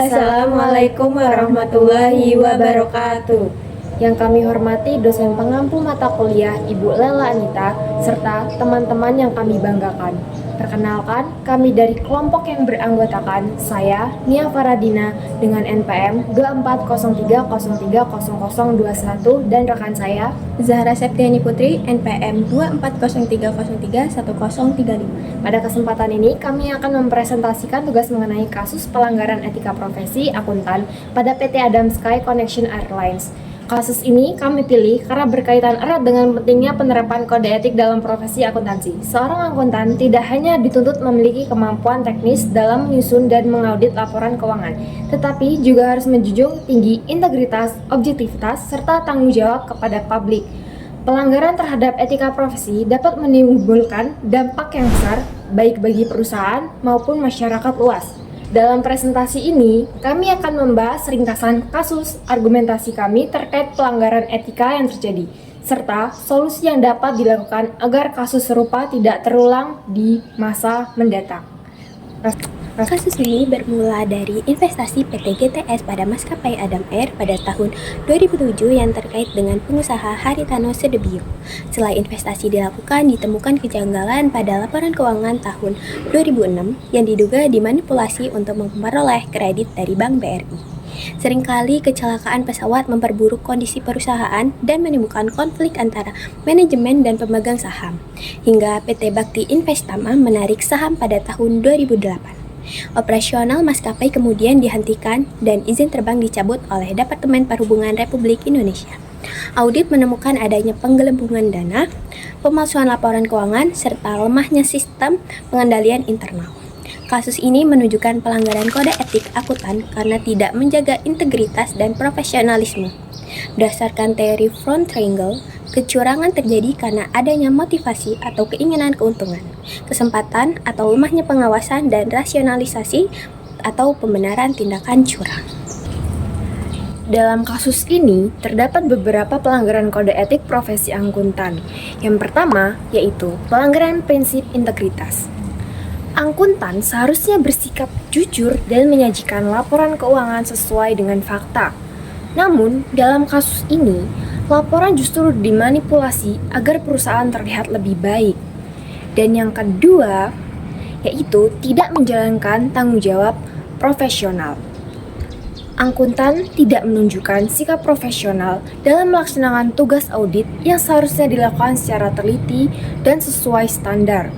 Assalamualaikum warahmatullahi wabarakatuh. Yang kami hormati dosen pengampu mata kuliah Ibu Lela Anita serta teman-teman yang kami banggakan. Perkenalkan, kami dari kelompok yang beranggotakan saya, Nia Faradina dengan NPM 2403030021 dan rekan saya Zahra Septiani Putri, NPM 2403031035. Pada kesempatan ini, kami akan mempresentasikan tugas mengenai kasus pelanggaran etika profesi akuntan pada PT Adam Sky Connection Airlines. Kasus ini kami pilih karena berkaitan erat dengan pentingnya penerapan kode etik dalam profesi akuntansi. Seorang akuntan tidak hanya dituntut memiliki kemampuan teknis dalam menyusun dan mengaudit laporan keuangan, tetapi juga harus menjunjung tinggi integritas, objektivitas, serta tanggung jawab kepada publik. Pelanggaran terhadap etika profesi dapat menimbulkan dampak yang besar baik bagi perusahaan maupun masyarakat luas. Dalam presentasi ini, kami akan membahas ringkasan kasus argumentasi kami terkait pelanggaran etika yang terjadi, serta solusi yang dapat dilakukan agar kasus serupa tidak terulang di masa mendatang. Kasus ini bermula dari investasi PT GTS pada maskapai Adam Air pada tahun 2007 yang terkait dengan pengusaha Haritano Sudibyo. Setelah investasi dilakukan, ditemukan kejanggalan pada laporan keuangan tahun 2006 yang diduga dimanipulasi untuk memperoleh kredit dari Bank BRI. Seringkali kecelakaan pesawat memperburuk kondisi perusahaan dan menimbulkan konflik antara manajemen dan pemegang saham, hingga PT Bakti Investama menarik saham pada tahun 2008. Operasional maskapai kemudian dihentikan dan izin terbang dicabut oleh Departemen Perhubungan Republik Indonesia. Audit menemukan adanya penggelembungan dana, pemalsuan laporan keuangan, serta lemahnya sistem pengendalian internal. Kasus ini menunjukkan pelanggaran kode etik akuntan karena tidak menjaga integritas dan profesionalisme. Berdasarkan teori front triangle, kecurangan terjadi karena adanya motivasi atau keinginan keuntungan, kesempatan atau lemahnya pengawasan dan rasionalisasi atau pembenaran tindakan curang. Dalam kasus ini, terdapat beberapa pelanggaran kode etik profesi akuntan. Yang pertama, yaitu pelanggaran prinsip integritas. Akuntan seharusnya bersikap jujur dan menyajikan laporan keuangan sesuai dengan fakta. Namun, dalam kasus ini, laporan justru dimanipulasi agar perusahaan terlihat lebih baik. Dan yang kedua, yaitu tidak menjalankan tanggung jawab profesional. Akuntan tidak menunjukkan sikap profesional dalam melaksanakan tugas audit yang seharusnya dilakukan secara teliti dan sesuai standar.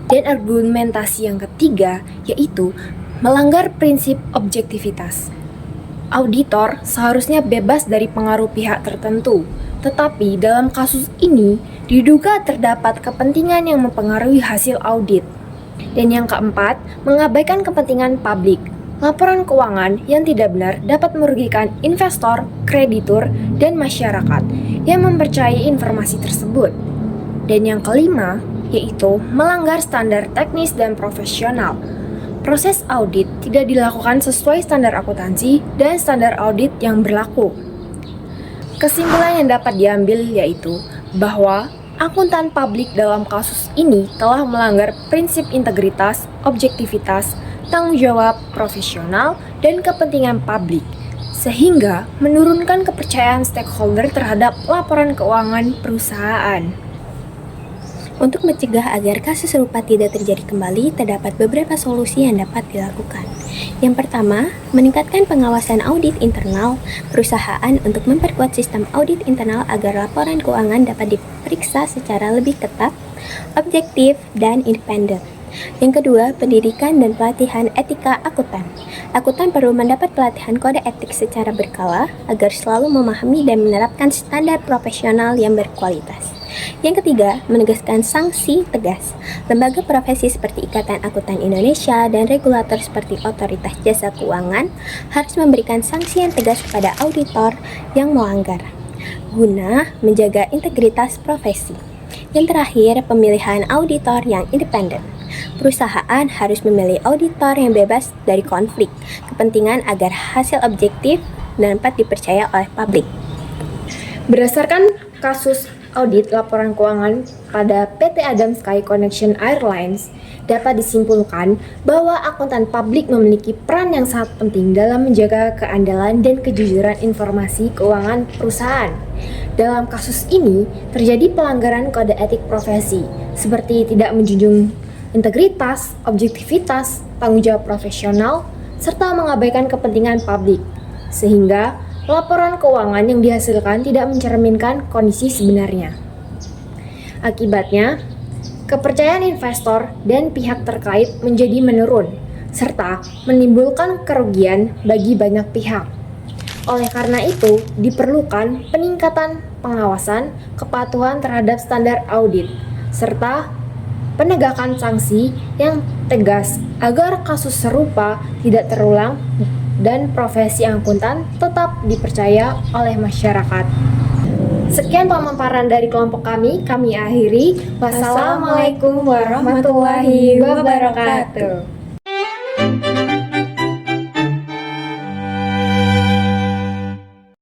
Dan argumentasi yang ketiga, yaitu melanggar prinsip objektivitas. Auditor seharusnya bebas dari pengaruh pihak tertentu, tetapi dalam kasus ini diduga terdapat kepentingan yang mempengaruhi hasil audit. Dan yang keempat, mengabaikan kepentingan publik. Laporan keuangan yang tidak benar dapat merugikan investor, kreditur, dan masyarakat yang mempercayai informasi tersebut. Dan yang kelima, yaitu melanggar standar teknis dan profesional. Proses audit tidak dilakukan sesuai standar akuntansi dan standar audit yang berlaku. Kesimpulan yang dapat diambil yaitu bahwa akuntan publik dalam kasus ini telah melanggar prinsip integritas, objektivitas, tanggung jawab profesional, dan kepentingan publik, sehingga menurunkan kepercayaan stakeholder terhadap laporan keuangan perusahaan. Untuk mencegah agar kasus serupa tidak terjadi kembali, terdapat beberapa solusi yang dapat dilakukan. Yang pertama, meningkatkan pengawasan audit internal perusahaan untuk memperkuat sistem audit internal agar laporan keuangan dapat diperiksa secara lebih ketat, objektif, dan independen. Yang kedua, pendidikan dan pelatihan etika akuntan. Akuntan perlu mendapat pelatihan kode etik secara berkala agar selalu memahami dan menerapkan standar profesional yang berkualitas. Yang ketiga, menegaskan sanksi tegas. Lembaga profesi seperti Ikatan Akuntan Indonesia dan regulator seperti Otoritas Jasa Keuangan harus memberikan sanksi yang tegas kepada auditor yang melanggar, guna menjaga integritas profesi. Yang terakhir, pemilihan auditor yang independen. Perusahaan harus memilih auditor yang bebas dari konflik kepentingan agar hasil objektif dan dapat dipercaya oleh publik. Berdasarkan kasus audit laporan keuangan pada PT Adam Sky Connection Airlines, dapat disimpulkan bahwa akuntan publik memiliki peran yang sangat penting dalam menjaga keandalan dan kejujuran informasi keuangan perusahaan. Dalam kasus ini, terjadi pelanggaran kode etik profesi, seperti tidak menjunjung integritas, objektivitas, tanggung jawab profesional, serta mengabaikan kepentingan publik, sehingga laporan keuangan yang dihasilkan tidak mencerminkan kondisi sebenarnya. Akibatnya, kepercayaan investor dan pihak terkait menjadi menurun, serta menimbulkan kerugian bagi banyak pihak. Oleh karena itu, diperlukan peningkatan pengawasan, kepatuhan terhadap standar audit, serta penegakan sanksi yang tegas agar kasus serupa tidak terulang dan profesi akuntan tetap dipercaya oleh masyarakat. Sekian pemaparan dari kelompok kami akhiri. Wassalamualaikum warahmatullahi wabarakatuh.